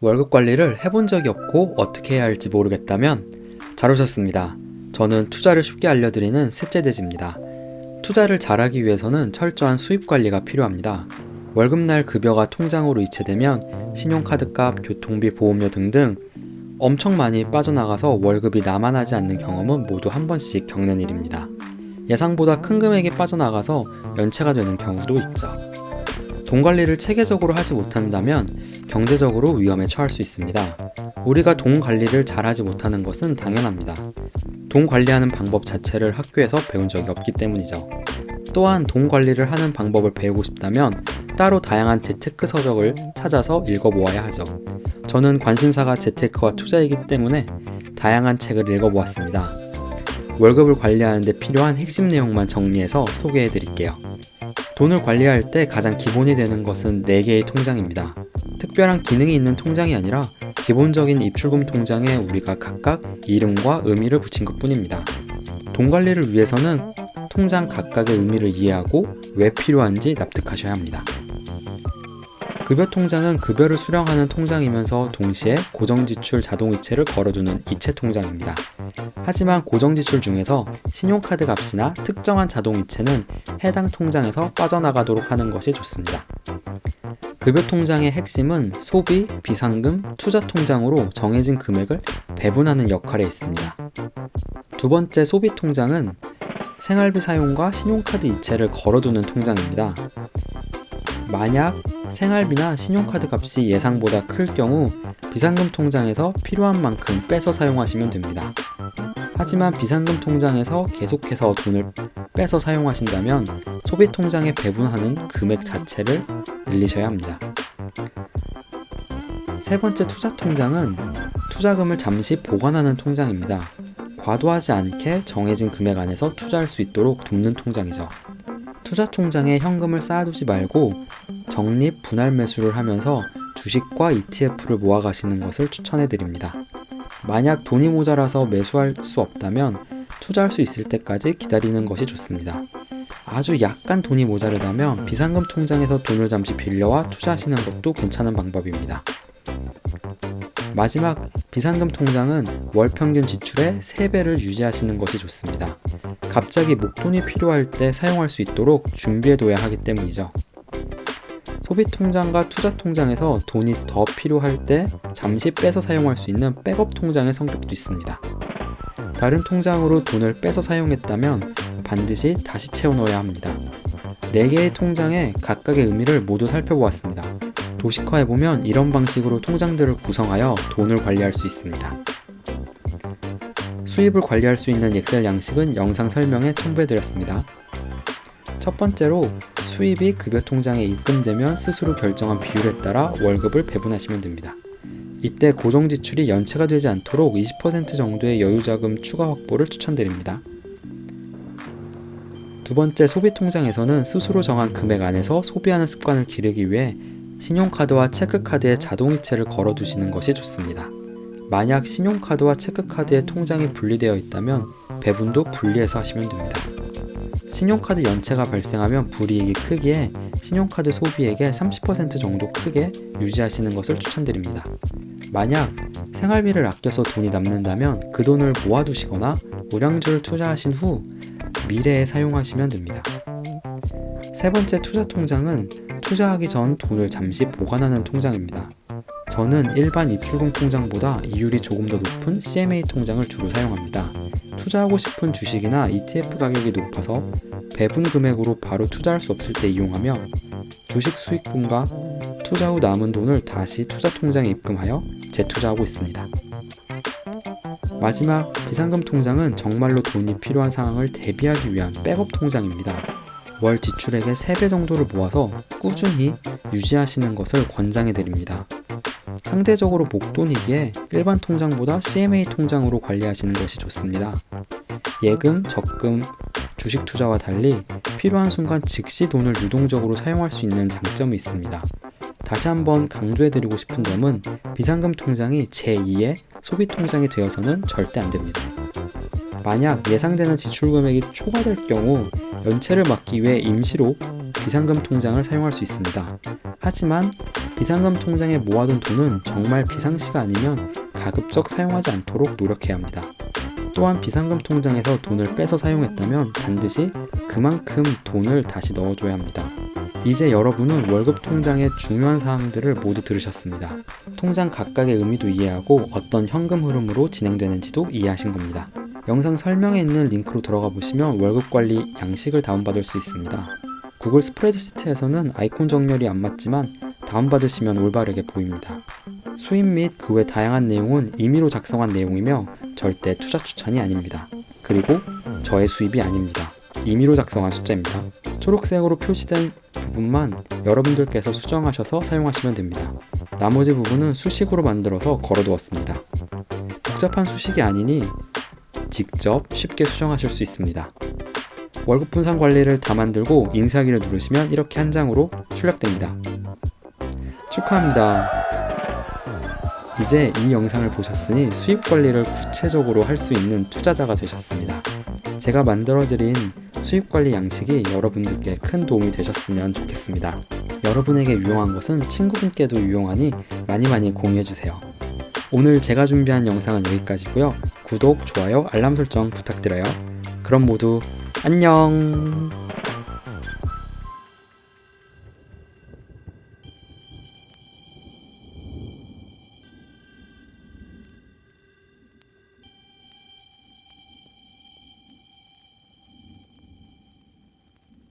월급 관리를 해본 적이 없고 어떻게 해야 할지 모르겠다면 잘 오셨습니다. 저는 투자를 쉽게 알려드리는 셋째돼지입니다. 투자를 잘하기 위해서는 철저한 수입 관리가 필요합니다. 월급날 급여가 통장으로 이체되면 신용카드값, 교통비, 보험료 등등 엄청 많이 빠져나가서 월급이 남아나지 않는 경험은 모두 한 번씩 겪는 일입니다. 예상보다 큰 금액이 빠져나가서 연체가 되는 경우도 있죠. 돈 관리를 체계적으로 하지 못한다면 경제적으로 위험에 처할 수 있습니다. 우리가 돈 관리를 잘하지 못하는 것은 당연합니다. 돈 관리하는 방법 자체를 학교에서 배운 적이 없기 때문이죠. 또한 돈 관리를 하는 방법을 배우고 싶다면 따로 다양한 재테크 서적을 찾아서 읽어보아야 하죠. 저는 관심사가 재테크와 투자이기 때문에 다양한 책을 읽어보았습니다. 월급을 관리하는 데 필요한 핵심 내용만 정리해서 소개해 드릴게요. 돈을 관리할 때 가장 기본이 되는 것은 4개의 통장입니다. 특별한 기능이 있는 통장이 아니라 기본적인 입출금 통장에 우리가 각각 이름과 의미를 붙인 것 뿐입니다. 돈 관리를 위해서는 통장 각각의 의미를 이해하고 왜 필요한지 납득하셔야 합니다. 급여 통장은 급여를 수령하는 통장이면서 동시에 고정지출 자동이체를 걸어주는 이체 통장입니다. 하지만 고정지출 중에서 신용카드 값이나 특정한 자동이체는 해당 통장에서 빠져나가도록 하는 것이 좋습니다. 급여 통장의 핵심은 소비, 비상금, 투자 통장으로 정해진 금액을 배분하는 역할에 있습니다. 두 번째 소비 통장은 생활비 사용과 신용카드 이체를 걸어두는 통장입니다. 만약 생활비나 신용카드 값이 예상보다 클 경우 비상금 통장에서 필요한 만큼 빼서 사용하시면 됩니다. 하지만 비상금 통장에서 계속해서 돈을 빼서 사용하신다면 소비 통장에 배분하는 금액 자체를 늘리셔야 합니다. 세 번째 투자 통장은 투자금을 잠시 보관하는 통장입니다. 과도하지 않게 정해진 금액 안에서 투자할 수 있도록 돕는 통장이죠. 투자 통장에 현금을 쌓아두지 말고 적립, 분할 매수를 하면서 주식과 ETF를 모아가시는 것을 추천해드립니다. 만약 돈이 모자라서 매수할 수 없다면 투자할 수 있을 때까지 기다리는 것이 좋습니다. 아주 약간 돈이 모자르다면 비상금 통장에서 돈을 잠시 빌려와 투자하시는 것도 괜찮은 방법입니다. 마지막 비상금 통장은 월 평균 지출의 3배를 유지하시는 것이 좋습니다. 갑자기 목돈이 필요할 때 사용할 수 있도록 준비해둬야 하기 때문이죠. 소비 통장과 투자 통장에서 돈이 더 필요할 때 잠시 빼서 사용할 수 있는 백업 통장의 성격도 있습니다. 다른 통장으로 돈을 빼서 사용했다면 반드시 다시 채워 넣어야 합니다. 4개의 통장의 각각의 의미를 모두 살펴보았습니다. 도식화해보면 이런 방식으로 통장들을 구성하여 돈을 관리할 수 있습니다. 수입을 관리할 수 있는 엑셀 양식은 영상 설명에 첨부해드렸습니다. 첫 번째로 수입이 급여 통장에 입금되면 스스로 결정한 비율에 따라 월급을 배분하시면 됩니다. 이때 고정지출이 연체가 되지 않도록 20% 정도의 여유자금 추가 확보를 추천드립니다. 두 번째 소비 통장에서는 스스로 정한 금액 안에서 소비하는 습관을 기르기 위해 신용카드와 체크카드에 자동이체를 걸어두시는 것이 좋습니다. 만약 신용카드와 체크카드의 통장이 분리되어 있다면 배분도 분리해서 하시면 됩니다. 신용카드 연체가 발생하면 불이익이 크기에 신용카드 소비액의 30% 정도 크게 유지하시는 것을 추천드립니다. 만약 생활비를 아껴서 돈이 남는다면 그 돈을 모아두시거나 우량주를 투자하신 후 미래에 사용하시면 됩니다. 세 번째 투자 통장은 투자하기 전 돈을 잠시 보관하는 통장입니다. 저는 일반 입출금 통장보다 이율이 조금 더 높은 CMA 통장을 주로 사용합니다. 투자하고 싶은 주식이나 ETF 가격이 높아서 배분 금액으로 바로 투자할 수 없을 때 이용하며 주식 수익금과 투자 후 남은 돈을 다시 투자 통장에 입금하여 재투자하고 있습니다. 마지막 비상금 통장은 정말로 돈이 필요한 상황을 대비하기 위한 백업 통장입니다. 월 지출액의 3배 정도를 모아서 꾸준히 유지하시는 것을 권장해드립니다. 상대적으로 목돈이기에 일반 통장보다 CMA 통장으로 관리하시는 것이 좋습니다. 예금, 적금, 주식 투자와 달리 필요한 순간 즉시 돈을 유동적으로 사용할 수 있는 장점이 있습니다. 다시 한번 강조해드리고 싶은 점은 비상금 통장이 제2의 소비 통장이 되어서는 절대 안 됩니다. 만약 예상되는 지출 금액이 초과될 경우 연체를 막기 위해 임시로 비상금 통장을 사용할 수 있습니다. 하지만 비상금 통장에 모아둔 돈은 정말 비상시가 아니면 가급적 사용하지 않도록 노력해야 합니다. 또한 비상금 통장에서 돈을 빼서 사용했다면 반드시 그만큼 돈을 다시 넣어줘야 합니다. 이제 여러분은 월급 통장의 중요한 사항들을 모두 들으셨습니다. 통장 각각의 의미도 이해하고 어떤 현금 흐름으로 진행되는지도 이해하신 겁니다. 영상 설명에 있는 링크로 들어가 보시면 월급 관리 양식을 다운받을 수 있습니다. 구글 스프레드시트에서는 아이콘 정렬이 안 맞지만 다운받으시면 올바르게 보입니다. 수입 및 그 외 다양한 내용은 임의로 작성한 내용이며 절대 투자 추천이 아닙니다. 그리고 저의 수입이 아닙니다. 임의로 작성한 숫자입니다. 초록색으로 표시된 부분만 여러분들께서 수정하셔서 사용하시면 됩니다. 나머지 부분은 수식으로 만들어서 걸어두었습니다. 복잡한 수식이 아니니 직접 쉽게 수정하실 수 있습니다. 월급 분산 관리를 다 만들고 인쇄하기를 누르시면 이렇게 한 장으로 출력됩니다. 축하합니다. 이제 이 영상을 보셨으니 수입 관리를 구체적으로 할 수 있는 투자자가 되셨습니다. 제가 만들어드린 수입 관리 양식이 여러분들께 큰 도움이 되셨으면 좋겠습니다. 여러분에게 유용한 것은 친구분께도 유용하니 많이 공유해주세요. 오늘 제가 준비한 영상은 여기까지고요. 구독, 좋아요, 알람 설정 부탁드려요. 그럼 모두 안녕!